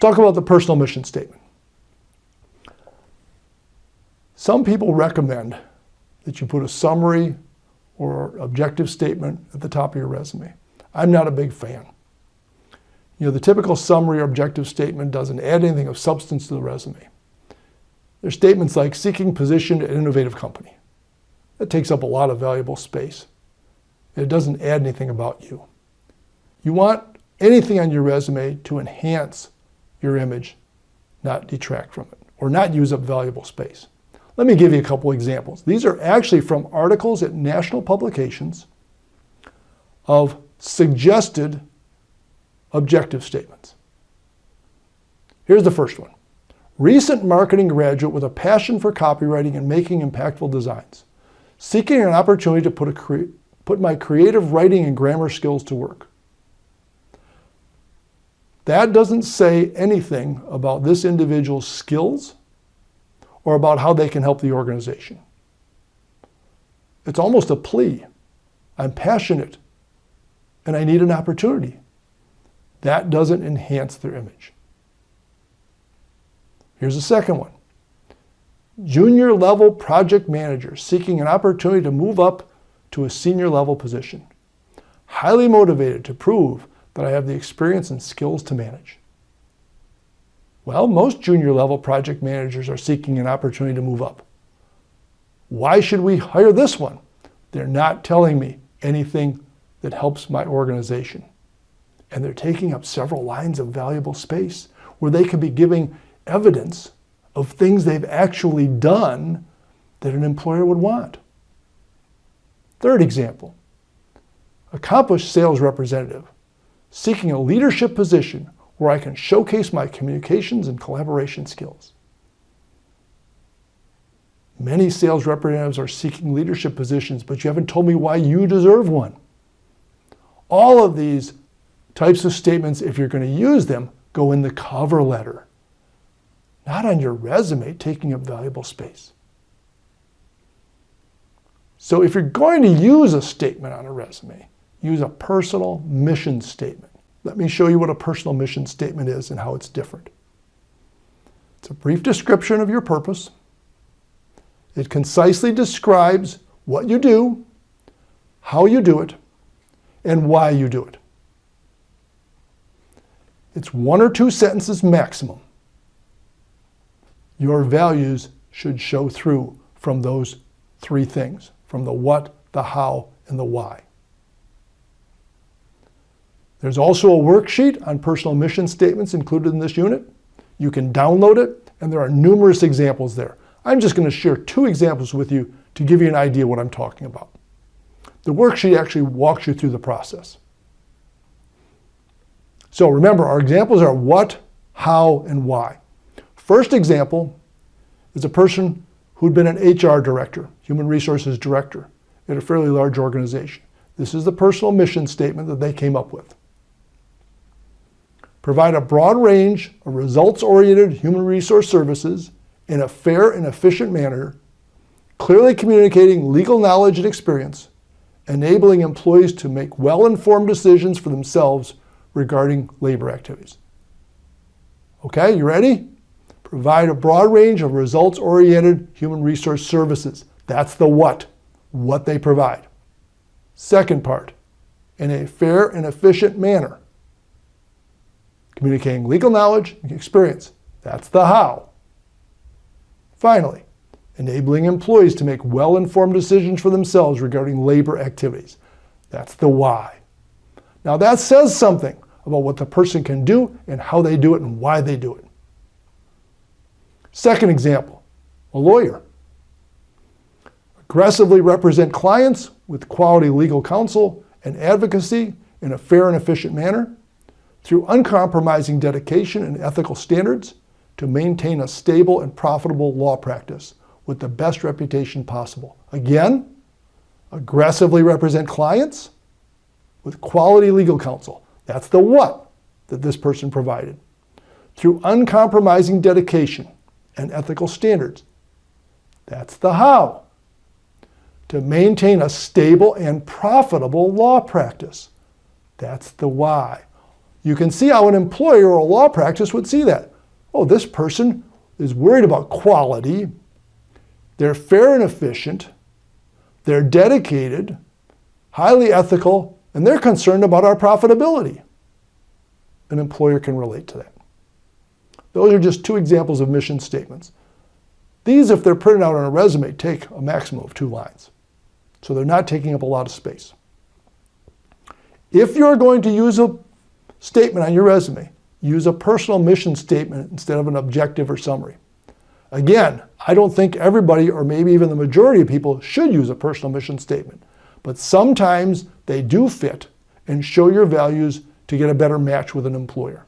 Let's talk about the personal mission statement. Some people recommend that you put a summary or objective statement at the top of your resume. I'm not a big fan. The typical summary or objective statement doesn't add anything of substance to the resume. There's statements like seeking position at an innovative company. That takes up a lot of valuable space. It doesn't add anything about you. You want anything on your resume to enhance your image, not detract from it, or not use up valuable space. Let me give you a couple examples. These are actually from articles at national publications of suggested objective statements. Here's the first one. Recent marketing graduate with a passion for copywriting and making impactful designs. Seeking an opportunity to put my creative writing and grammar skills to work. That doesn't say anything about this individual's skills or about how they can help the organization. It's almost a plea. I'm passionate and I need an opportunity. That doesn't enhance their image. Here's the second one. Junior level project manager seeking an opportunity to move up to a senior level position. Highly motivated to prove that I have the experience and skills to manage. Well, most junior level project managers are seeking an opportunity to move up. Why should we hire this one? They're not telling me anything that helps my organization. And they're taking up several lines of valuable space where they could be giving evidence of things they've actually done that an employer would want. Third example, accomplished sales representative seeking a leadership position where I can showcase my communications and collaboration skills. Many sales representatives are seeking leadership positions, but you haven't told me why you deserve one. All of these types of statements, if you're going to use them, go in the cover letter, not on your resume taking up valuable space. So if you're going to use a statement on a resume, use a personal mission statement. Let me show you what a personal mission statement is and how it's different. It's a brief description of your purpose. It concisely describes what you do, how you do it, and why you do it. It's 1 or 2 sentences maximum. Your values should show through from those 3 things, from the what, the how, and the why. There's also a worksheet on personal mission statements included in this unit. You can download it, and there are numerous examples there. I'm just going to share 2 examples with you to give you an idea what I'm talking about. The worksheet actually walks you through the process. So remember, our examples are what, how, and why. First example is a person who'd been an HR director, human resources director, at a fairly large organization. This is the personal mission statement that they came up with. Provide a broad range of results-oriented human resource services in a fair and efficient manner, clearly communicating legal knowledge and experience, enabling employees to make well-informed decisions for themselves regarding labor activities. Okay, you ready? Provide a broad range of results-oriented human resource services. That's the what they provide. Second part, in a fair and efficient manner. Communicating legal knowledge and experience. That's the how. Finally, enabling employees to make well-informed decisions for themselves regarding labor activities. That's the why. Now that says something about what the person can do and how they do it and why they do it. Second example, a lawyer. Aggressively represent clients with quality legal counsel and advocacy in a fair and efficient manner through uncompromising dedication and ethical standards to maintain a stable and profitable law practice with the best reputation possible. Again, aggressively represent clients with quality legal counsel. That's the what that this person provided. Through uncompromising dedication and ethical standards. That's the how. To maintain a stable and profitable law practice. That's the why. You can see how an employer or a law practice would see that. Oh, this person is worried about quality. They're fair and efficient. They're dedicated, highly ethical, and they're concerned about our profitability. An employer can relate to that. Those are just two examples of mission statements. These, if they're printed out on a resume, take a maximum of 2 lines. So they're not taking up a lot of space. If you're going to use a statement on your resume, use a personal mission statement instead of an objective or summary. Again, I don't think everybody, or maybe even the majority of people, should use a personal mission statement. But sometimes they do fit and show your values to get a better match with an employer.